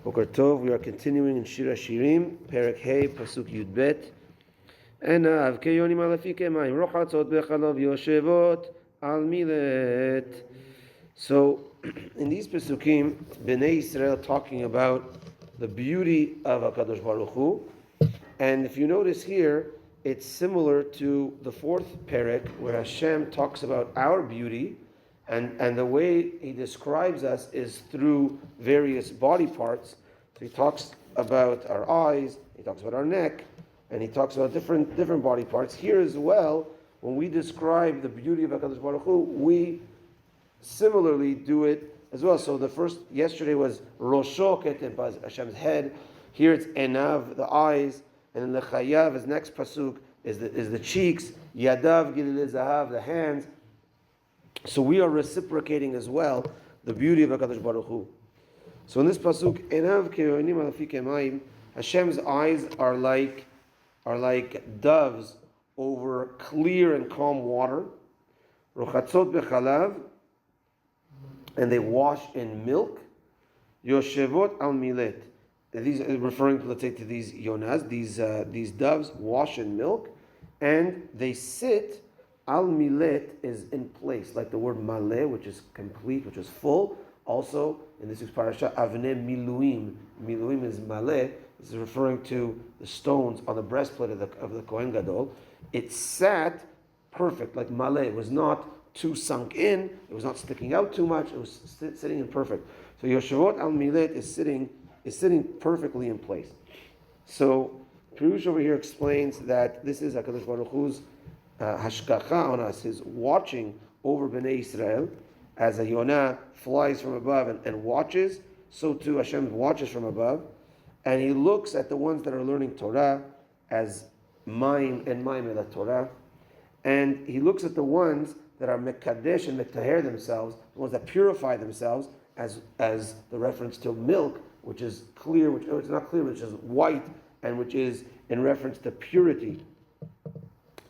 Boker Tov, we are continuing in Shir Hashirim, Perek Hey, Pasuk Yud Bet. Enav keyonim alafike mayim rochatzot bechalov yoshevot al milet. So, in these Pasukim, Bnei Israel talking about the beauty of HaKadosh Baruch Hu. And if you notice here, it's similar to the fourth Perek, where Hashem talks about our beauty. And the way he describes us is through various body parts. So he talks about our eyes, he talks about our neck, and he talks about different body parts. Here as well, when we describe the beauty of HaKadosh Baruch Hu, we similarly do it as well. So the first, yesterday was Rosho Ketem, Hashem's head. Here it's Enav, the eyes. And then Lechayav, his next pasuk, is the cheeks. Yadav Gilil Zahav, the hands. So we are reciprocating as well the beauty of HaKadosh Baruch Hu. So in this pasuk, Enav keyonim alafike mayim, Hashem's eyes are like doves over clear and calm water. Rochatzot bechalav, and they wash in milk. Yoshevot al milet. These are referring to, let's say, to these yonas, these doves wash in milk, and they sit. Al milet is in place, like the word maleh, which is complete, which is full. Also, in this week's parasha, avne miluim. Miluim is maleh. This is referring to the stones on the breastplate of the Kohen Gadol. It sat perfect, like maleh. It was not too sunk in. It was not sticking out too much. It was sitting in perfect. So Yoshevot al milet is sitting perfectly in place. So Pirush over here explains that this is HaKadosh Baruch Hu's hashgacha on us, his watching over Bnei Israel. As a Yonah flies from above and watches, so too Hashem watches from above, and he looks at the ones that are learning Torah as Maim and Maim el Torah, and he looks at the ones that are Mekadesh and Metaher themselves, the ones that purify themselves, as the reference to milk, which is clear, which it's not clear, which is white, and which is in reference to purity.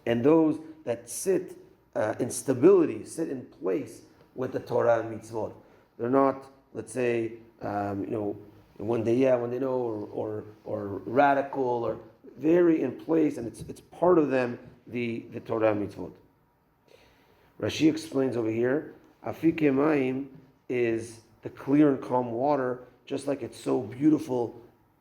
And those that sit in stability, sit in place with the Torah and mitzvot. They're not, let's say, one day yeah, one day no, or radical, or very in place, and it's part of them, the Torah and mitzvot. Rashi explains over here, Afike Mayim is the clear and calm water, just like it's so beautiful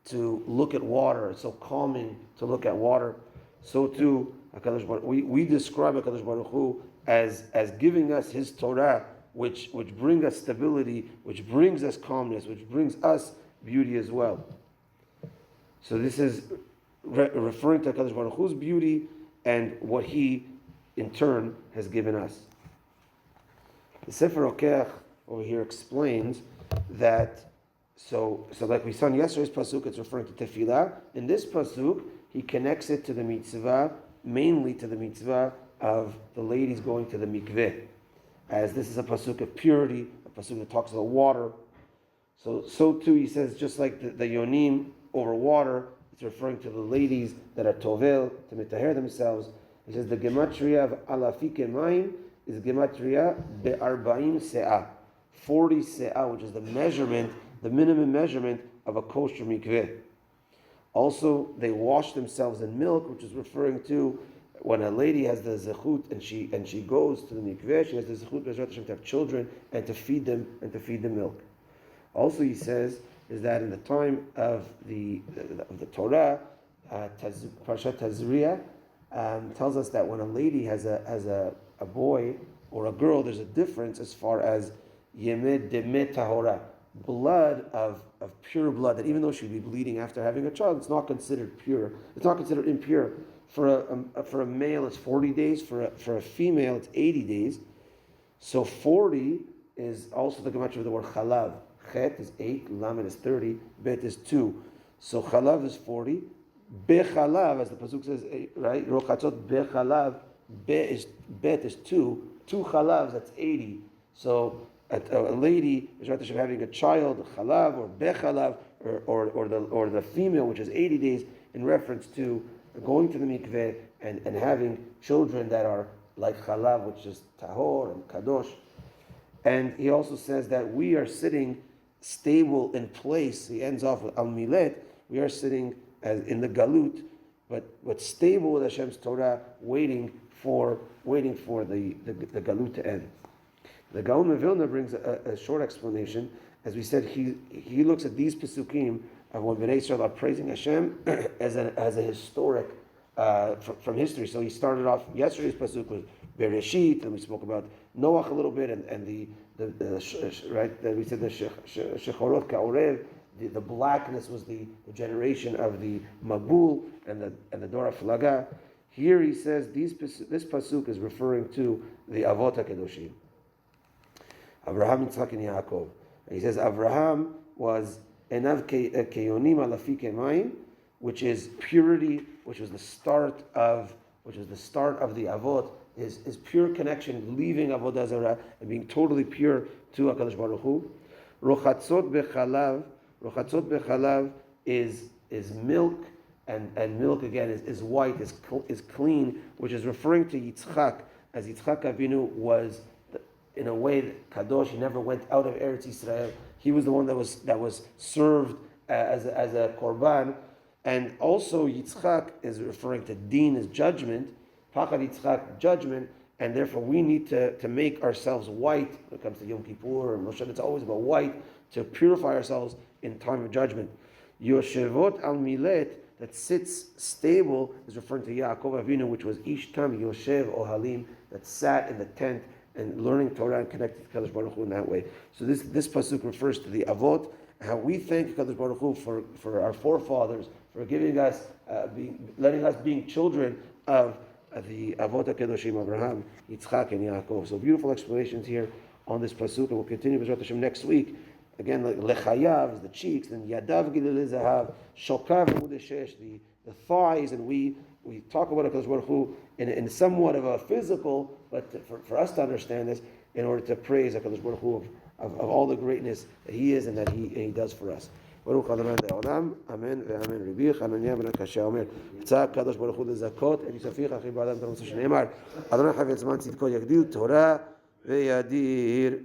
to look at water, it's so calming to look at water. So too, HaKadosh Baruch, we describe HaKadosh Baruch Hu as giving us His Torah, which brings us stability, which brings us calmness, which brings us beauty as well. So this is referring to HaKadosh Baruch Hu's beauty and what He, in turn, has given us. The Sefer Rokeach over here explains that, so like we saw in yesterday's pasuk, it's referring to tefillah. In this pasuk, he connects it to the mitzvah, mainly to the mitzvah of the ladies going to the mikveh, as this is a pasuk of purity, a pasuk that talks about water. So too, he says, just like the yonim over water, it's referring to the ladies that are tovel, to mitaher themselves. He says the gematria of alafike mayim is gematria be'arba'im se'ah, 40 se'ah, which is the measurement, the minimum measurement of a kosher mikveh. Also, they wash themselves in milk, which is referring to when a lady has the zechut and she goes to the mikveh, she has the zechut to have children and to feed them milk. Also, he says is that in the time of the Torah, Parashat Tazria tells us that when a lady has a boy or a girl, there's a difference as far as yemed demet tahora, blood of pure blood, that even though she'd be bleeding after having a child, it's not considered pure. It's not considered impure. For a male, it's 40 days. For a female, it's 80 days. So 40 is also the gematria of the word chalav. Chet is 8, lamed is 30, bet is 2. So chalav is 40. Bechalav, as the pasuk says, right? Rochatzot bechalav, bet is 2. 2 chalavs, that's 80. So a lady is having a child, chalav or bechalav, or the female, which is 80 days, in reference to going to the mikveh and having children that are like chalav, which is tahor and kadosh. And he also says that we are sitting stable in place. He ends off with Al Milet. We are sitting as in the Galut, but stable with Hashem's Torah, waiting for the Galut to end. The Gaon of Vilna brings a short explanation. As we said, he looks at these Pesukim of when Bnei Israel are praising Hashem as a historic from history. So he started off yesterday's Pasuk with Bereshit, and we spoke about Noach a little bit, and the right that we said the Shechorot Ka'orev, the blackness was the generation of the Mabul and the Dora Flaga. Here he says this Pasuk is referring to the Avot HaKedoshim, Avraham, Yitzchak, and Yaakov. And he says Avraham was Enav Keyonim Alafi Kemayim, which is purity, which was the start of the Avot, is pure connection, leaving Avodah Zarah and being totally pure to HaKadosh Baruch Hu. Rochatzot bechalav is milk, and milk again is white, is clean, which is referring to Yitzchak, as Yitzchak Avinu was in a way kadosh. He never went out of Eretz Yisrael. He was the one that was served as a korban. And also Yitzchak is referring to din, as judgment, Pachad Yitzchak, judgment, and therefore we need to make ourselves white when it comes to Yom Kippur and Rosh Hashanah. It's always about white, to purify ourselves in time of judgment. Yoshevot al Milet, that sits stable, is referring to Yaakov Avinu, which was Ishtam Yoshev Ohalim, that sat in the tent and learning Torah and connected to Kadosh Baruch Hu in that way. So this pasuk refers to the Avot, how we thank Kadosh Baruch Hu for our forefathers, for giving us, letting us being children of the Avot HaKedoshim, Abraham, Yitzchak, and Yaakov. So beautiful explanations here on this pasuk, and we'll continue with Hashem next week. Again, lechayav is the cheeks, and yadav gilil zahav, shokav mudeshesh, the thighs, and we talk about HaKadosh Baruch Hu in somewhat of a physical, but for us to understand this, in order to praise HaKadosh Baruch Hu of all the greatness that He is and that He does for us. ברוך אדוני לעולם, אמן ואמן. רבי חנניה בן הקשה אומר, יצא הקדוש ברוך הוא לזכות, את יוספיך אחי בעולם, שנאמר, אדוני חפץ זמן צדקו יגדיל תורה וידיר.